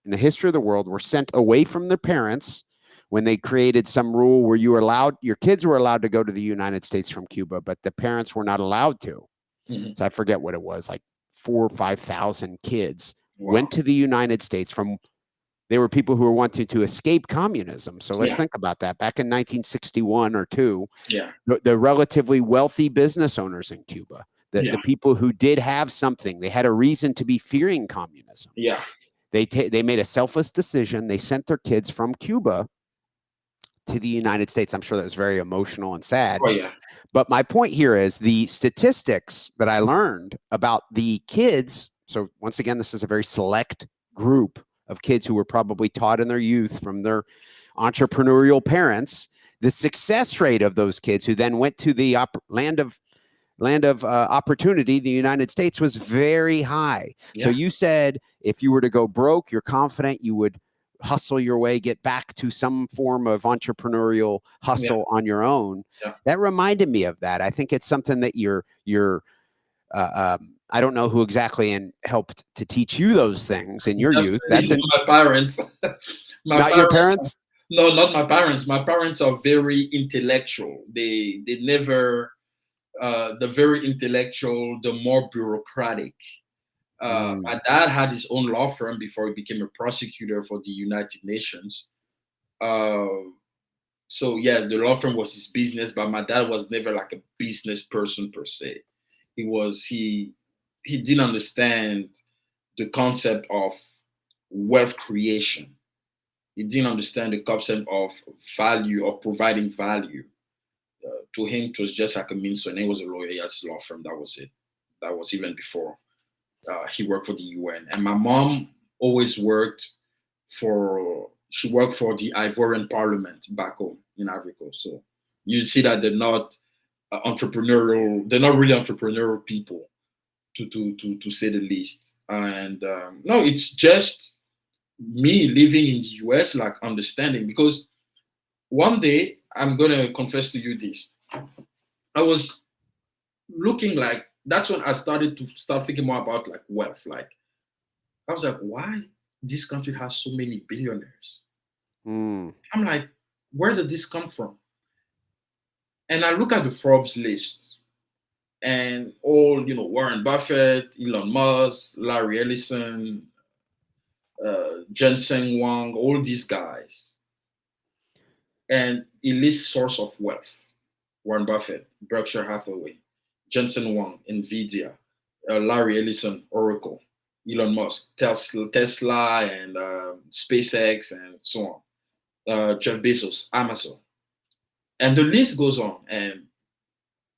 in the history of the world were sent away from their parents when they created some rule where your kids were allowed to go to the United States from Cuba, but the parents were not allowed to. Mm-hmm. So I forget what it was, like 4,000 or 5,000 kids went Wow. to the United States they were people who were wanting to escape communism. So let's Yeah. think about that. Back in 1961 or two, Yeah. the relatively wealthy business owners in Cuba, Yeah. the people who did have something, they had a reason to be fearing communism. Yeah. They made a selfless decision. They sent their kids from Cuba to the United States. I'm sure that was very emotional and sad. Oh yeah. But my point here is the statistics that I learned about the kids. So once again, this is a very select group of kids who were probably taught in their youth from their entrepreneurial parents. The success rate of those kids who then went to the land of opportunity, the United States, was very high. Yeah. So you said if you were to go broke, you're confident you would hustle your way, get back to some form of entrepreneurial hustle on your own. Yeah. That reminded me of that. I think it's something that I don't know who exactly helped to teach you those things in your youth. That's my parents. Not your parents? No, not my parents. My parents are very intellectual. They never the very intellectual, the more bureaucratic. My dad had his own law firm before he became a prosecutor for the United Nations. So yeah, the law firm was his business, but my dad was never like a business person per se. He didn't understand the concept of wealth creation. He didn't understand the concept of value, of providing value. To him, it was just like a means. So, and he was a lawyer. He has a law firm. That was it. That was even before he worked for the UN. And my mom always worked she worked for the Ivorian Parliament back home in Ivory Coast. So you see that they're not entrepreneurial. They're not really entrepreneurial people, to say the least. And no, it's just me living in the US, like understanding. Because one day, I'm gonna confess to you this. I was looking like that's when I started to start thinking more about like wealth. Like I was like, why this country has so many billionaires? I'm like, where did this come from? And I look at the Forbes list and all, Warren Buffett, Elon Musk, Larry Ellison, Jensen Wang, all these guys. And it lists source of wealth. Warren Buffett, Berkshire Hathaway, Jensen Wang, Nvidia, Larry Ellison, Oracle, Elon Musk, Tesla and SpaceX and so on, Jeff Bezos, Amazon. And the list goes on. And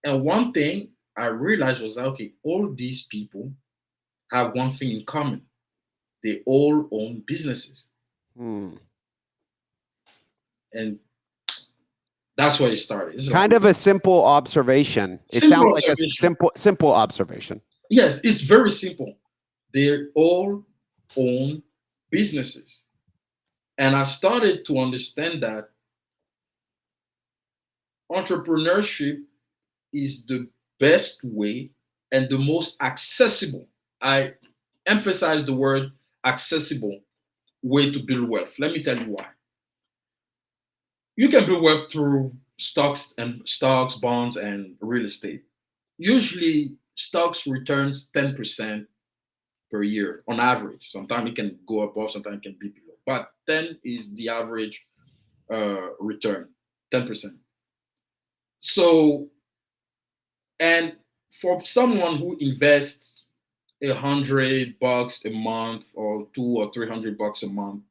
one thing I realized was that, okay, all these people have one thing in common. They all own businesses. And that's where it started. It's kind of a simple observation. It sounds like a simple observation. Yes, it's very simple. They all own businesses. And I started to understand that entrepreneurship is the best way and the most accessible. I emphasize the word accessible way to build wealth. Let me tell you why. You can build wealth through stocks, bonds, and real estate. Usually, stocks returns 10%, per year on average. Sometimes it can go above, sometimes it can be below. But 10 is the average return, 10%. So, and for someone who invests $100 a month or $200 or $300 a month,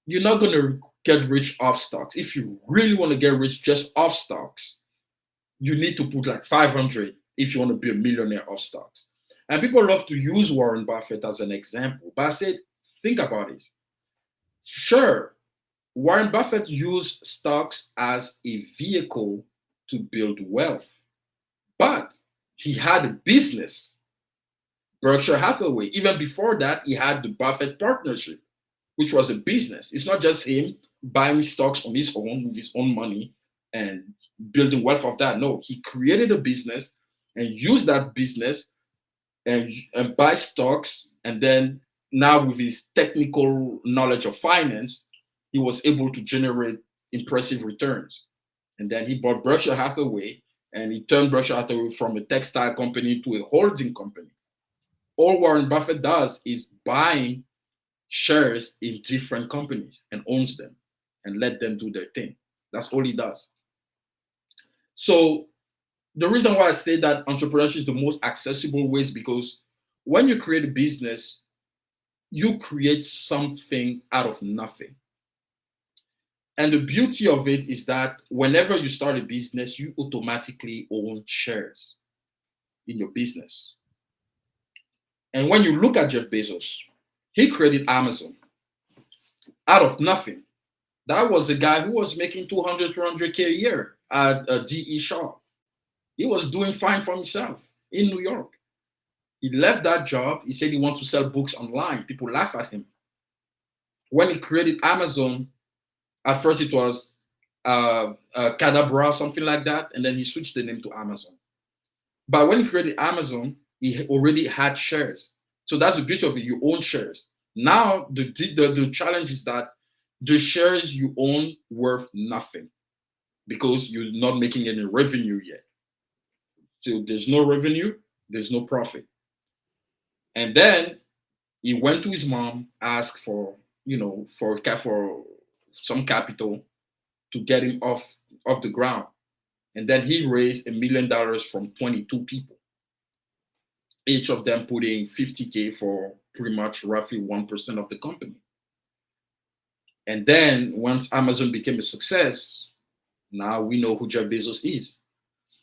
you're not going to get rich off stocks. If you really want to get rich just off stocks, you need to put like 500 if you want to be a millionaire off stocks. And people love to use Warren Buffett as an example. But I said, think about it. Sure, Warren Buffett used stocks as a vehicle to build wealth, but he had a business, Berkshire Hathaway. Even before that, he had the Buffett Partnership, which was a business. It's not just him buying stocks on his own with his own money and building wealth of that. No, he created a business and used that business and buy stocks. And then now with his technical knowledge of finance, he was able to generate impressive returns. And then he bought Berkshire Hathaway and he turned Berkshire Hathaway from a textile company to a holding company. All Warren Buffett does is buying shares in different companies and owns them and let them do their thing. That's all he does. So the reason why I say that entrepreneurship is the most accessible way is because when you create a business, you create something out of nothing. And the beauty of it is that whenever you start a business, you automatically own shares in your business. And when you look at Jeff Bezos, he created Amazon out of nothing. That was a guy who was making 200, 300K a year at D.E. Shaw. He was doing fine for himself in New York. He left that job. He said he wants to sell books online. People laugh at him. When he created Amazon, at first it was Cadabra, something like that, and then he switched the name to Amazon. But when he created Amazon, he already had shares. So that's the beauty of it. You own shares. Now, the challenge is that the shares you own worth nothing because you're not making any revenue yet. So there's no revenue, there's no profit. And then he went to his mom, asked for, for some capital to get him off the ground. And then he raised $1 million from 22 people, each of them putting 50K for pretty much roughly 1% of the company. And then once Amazon became a success, now we know who Jeff Bezos is.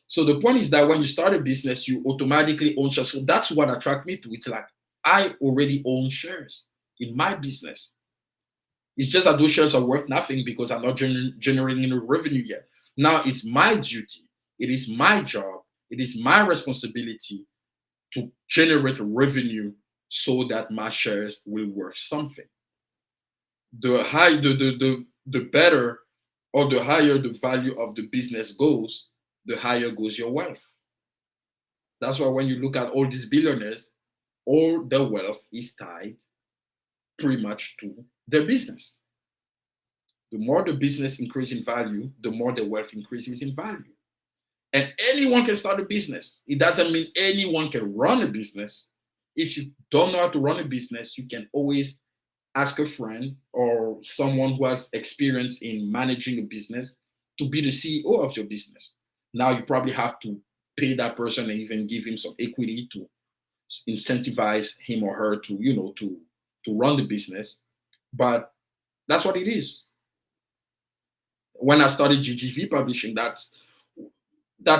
So the point is that when you start a business, you automatically own shares. So that's what attracted me to it. It's like, I already own shares in my business. It's just that those shares are worth nothing because I'm not generating any revenue yet. Now it's my duty. It is my job. It is my responsibility to generate revenue so that my shares will worth something. The better or the higher the value of the business goes, the higher goes your wealth. That's why when you look at all these billionaires, all their wealth is tied pretty much to their business. The more the business increases in value, the more the wealth increases in value. And anyone can start a business. It doesn't mean anyone can run a business. If you don't know how to run a business, you can always ask a friend or someone who has experience in managing a business to be the CEO of your business. Now you probably have to pay that person and even give him some equity to incentivize him or her to, to run the business. But that's what it is. When I started GGV Publishing, that's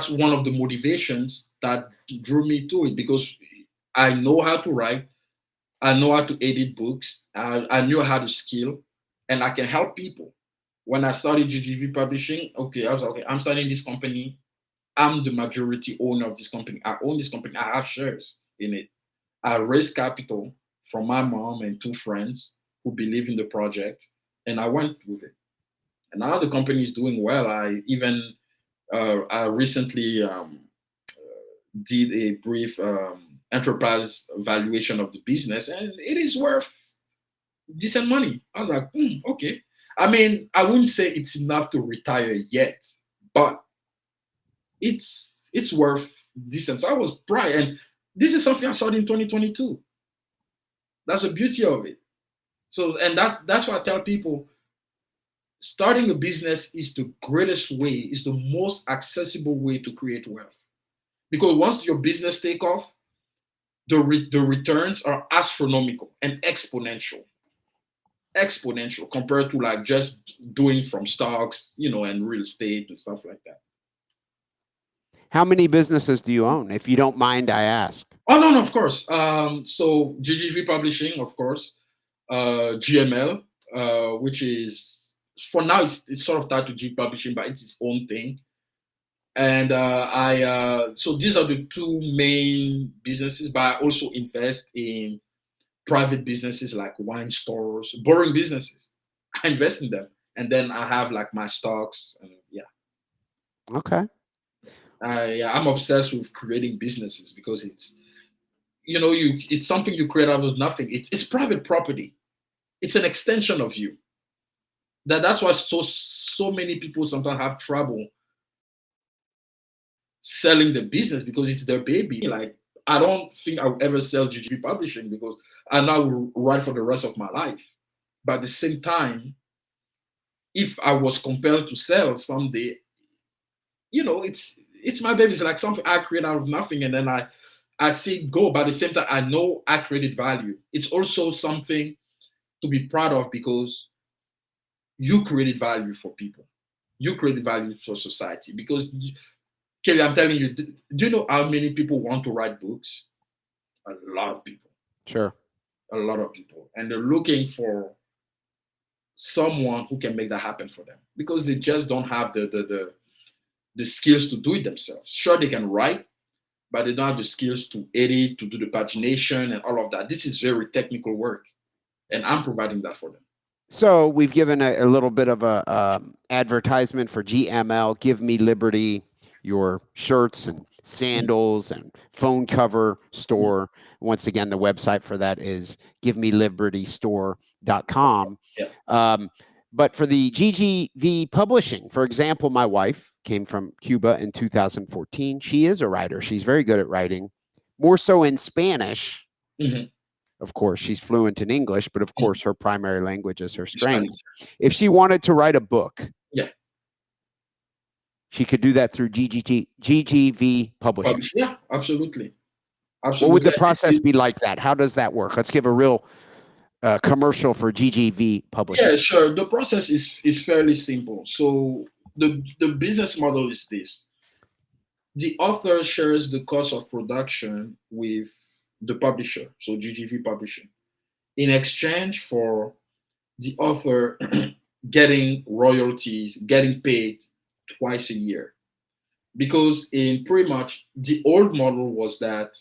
one of the motivations that drew me to it, because I know how to write, I know how to edit books, I knew how to skill, and I can help people. When I started GGV Publishing, I was like, okay, I'm starting this company. I'm the majority owner of this company. I own this company. I have shares in it. I raised capital from my mom and 2 friends who believe in the project, and I went with it. And now the company is doing well. I recently did a brief enterprise valuation of the business, and it is worth decent money. I was like, okay. I mean, I wouldn't say it's enough to retire yet, but it's worth decent. So I was proud, and this is something I started in 2022. That's the beauty of it. So, and that's why I tell people, starting a business is the greatest way, is the most accessible way to create wealth. Because once your business take off, the returns are astronomical and exponential compared to like just doing from stocks, and real estate and stuff like that. How many businesses do you own? If you don't mind, I ask. Oh no, of course. So GGV Publishing, of course, GML, which is for now it's sort of tied to G Publishing, but it's its own thing. And so these are the two main businesses, but I also invest in private businesses like wine stores, boring businesses. I invest in them, and then I have like my stocks, and yeah. Okay. I'm obsessed with creating businesses because it's something you create out of nothing. It's private property. It's an extension of you. That's why so many people sometimes have trouble selling the business because it's their baby. Like, I don't think I'll ever sell GGV Publishing because I now will write for the rest of my life. But at the same time, if I was compelled to sell someday, it's my baby. It's like something I create out of nothing, and then I see it go. But at the same time, I know I created value. It's also something to be proud of because you created value for people. You created value for society. Because, Kelly, I'm telling you, do you know how many people want to write books? A lot of people. Sure. A lot of people. And they're looking for someone who can make that happen for them because they just don't have the skills to do it themselves. Sure, they can write, but they don't have the skills to edit, to do the pagination and all of that. This is very technical work, and I'm providing that for them. So we've given a little bit of a advertisement for GML, Give Me Liberty, your shirts and sandals and phone cover store. Once again, the website for that is givemelibertystore.com. Yeah. But for the GGV Publishing, for example, my wife came from Cuba in 2014. She is a writer. She's very good at writing, more so in Spanish. Mm-hmm. Of course, she's fluent in English, but of course, her primary language is her strength. If she wanted to write a book, yeah, she could do that through GGV Publishing. Yeah, absolutely. What would the process be like that? How does that work? Let's give a real commercial for GGV Publishing. Yeah, sure. The process is fairly simple. So the business model is this. The author shares the cost of production with the publisher, so GGV Publishing, in exchange for the author getting royalties, getting paid twice a year. Because in pretty much the old model was that,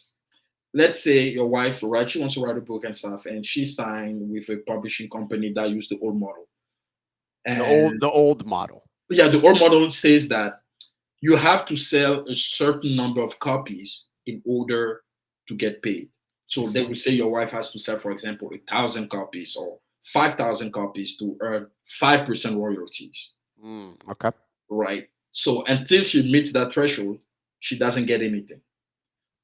let's say your wife, right, she wants to write a book and stuff, and she signed with a publishing company that used the old model. And the old model. Yeah, the old model says that you have to sell a certain number of copies in order to get paid. So they would say your wife has to sell, for example, 1,000 copies or 5,000 copies to earn 5% royalties. Okay. Right. So until she meets that threshold, she doesn't get anything.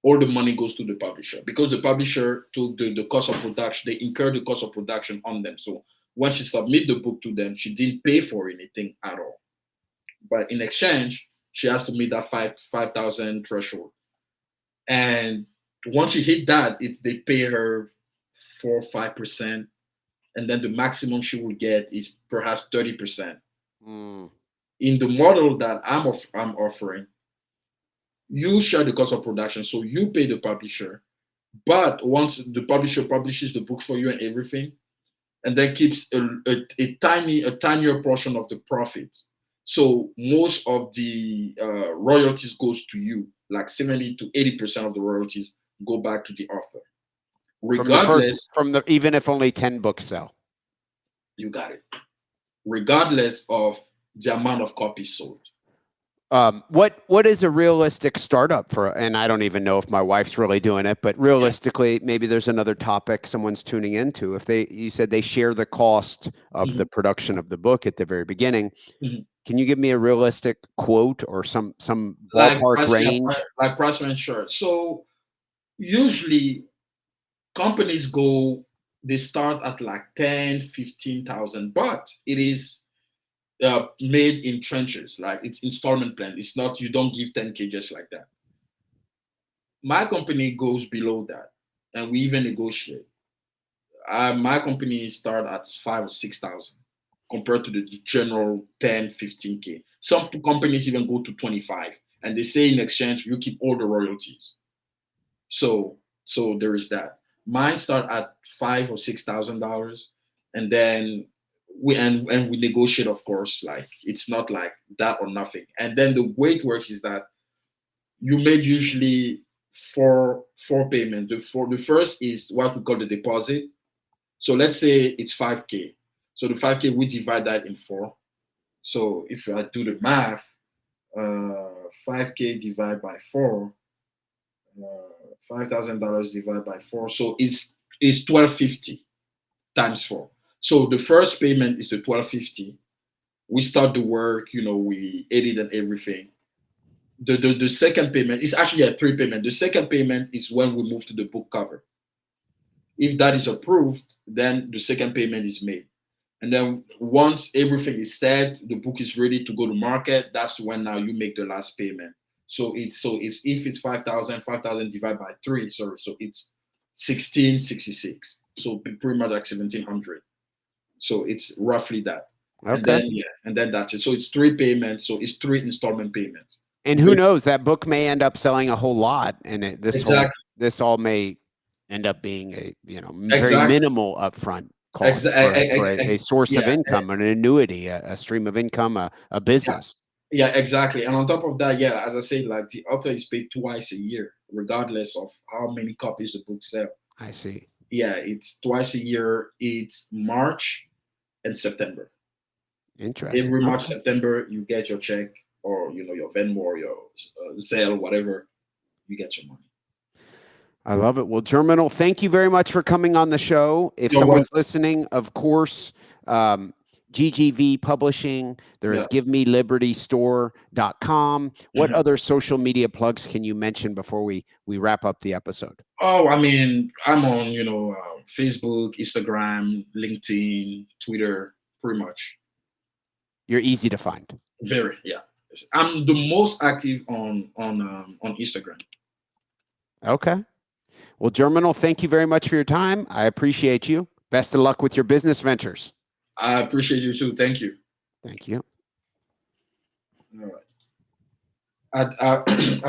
All the money goes to the publisher because the publisher took the cost of production. They incur the cost of production on them. So when she submit the book to them, she didn't pay for anything at all. But in exchange, she has to meet that 5,000 threshold. And once she hit that, they pay her 4 or 5%. And then the maximum she will get is perhaps 30%. In the model that I'm offering, you share the cost of production. So you pay the publisher. But once the publisher publishes the book for you and everything, and then keeps a tinier portion of the profits. So most of the royalties goes to you, like 70 to 80% of the royalties go back to the author. Regardless, even if only 10 books sell. You got it. Regardless of the amount of copies sold. What is a realistic startup for? And I don't even know if my wife's really doing it, but realistically, maybe there's another topic someone's tuning into. If you said they share the cost of the production of the book at the very beginning, can you give me a realistic quote or some ballpark range? Like price range, sure. So usually companies go they start at like 10, 15,000, but it is made in trenches. Like it's installment plan. It's not, you don't give 10K just like that. My company goes below that, and we even negotiate. My company start at 5 or 6,000 compared to the general 10, 15K. Some companies even go to 25, and they say in exchange you keep all the royalties. So there is that. Mine start at $5 or $6,000, and then and we negotiate, of course. Like it's not like that or nothing. And then the way it works is that you make usually four payments. The first is what we call the deposit. So let's say it's 5K. So the 5K, we divide that in four. So if I do the math, 5K divided by four, $5,000 divided by four. So it's 1250 times four. So the first payment is the 1250. We start the work, we edit and everything. The second payment is actually a three payment. The second payment is when we move to the book cover. If that is approved, then the second payment is made. And then once everything is set, the book is ready to go to market, that's when now you make the last payment. So it's if it's 5,000 divided by three, sorry, so it's 1666. So pretty much like 1700. So it's roughly that. Okay. And then that's it. So it's three payments. So it's three installment payments. And who knows, that book may end up selling a whole lot, and this all may end up being a very minimal upfront cost for a source of income, an annuity, a stream of income, a business. Yeah, exactly. And on top of that, yeah, as I said, like the author is paid twice a year, regardless of how many copies the book sell. I see. Yeah, it's twice a year. It's March and September. Interesting. Every March, September, you get your check, or your Venmo or your Zelle, whatever, you get your money. I love it. Well, Germinal, thank you very much for coming on the show. If someone's listening, of course, GGV Publishing, there's GiveMeLibertyStore.com. What other social media plugs can you mention before we wrap up the episode? Oh, I mean, I'm on, Facebook, Instagram, LinkedIn, Twitter, pretty much. You're easy to find. Very, yeah. I'm the most active on Instagram. Okay. Well, Germinal, thank you very much for your time. I appreciate you. Best of luck with your business ventures. I appreciate you too. Thank you. Thank you. All right.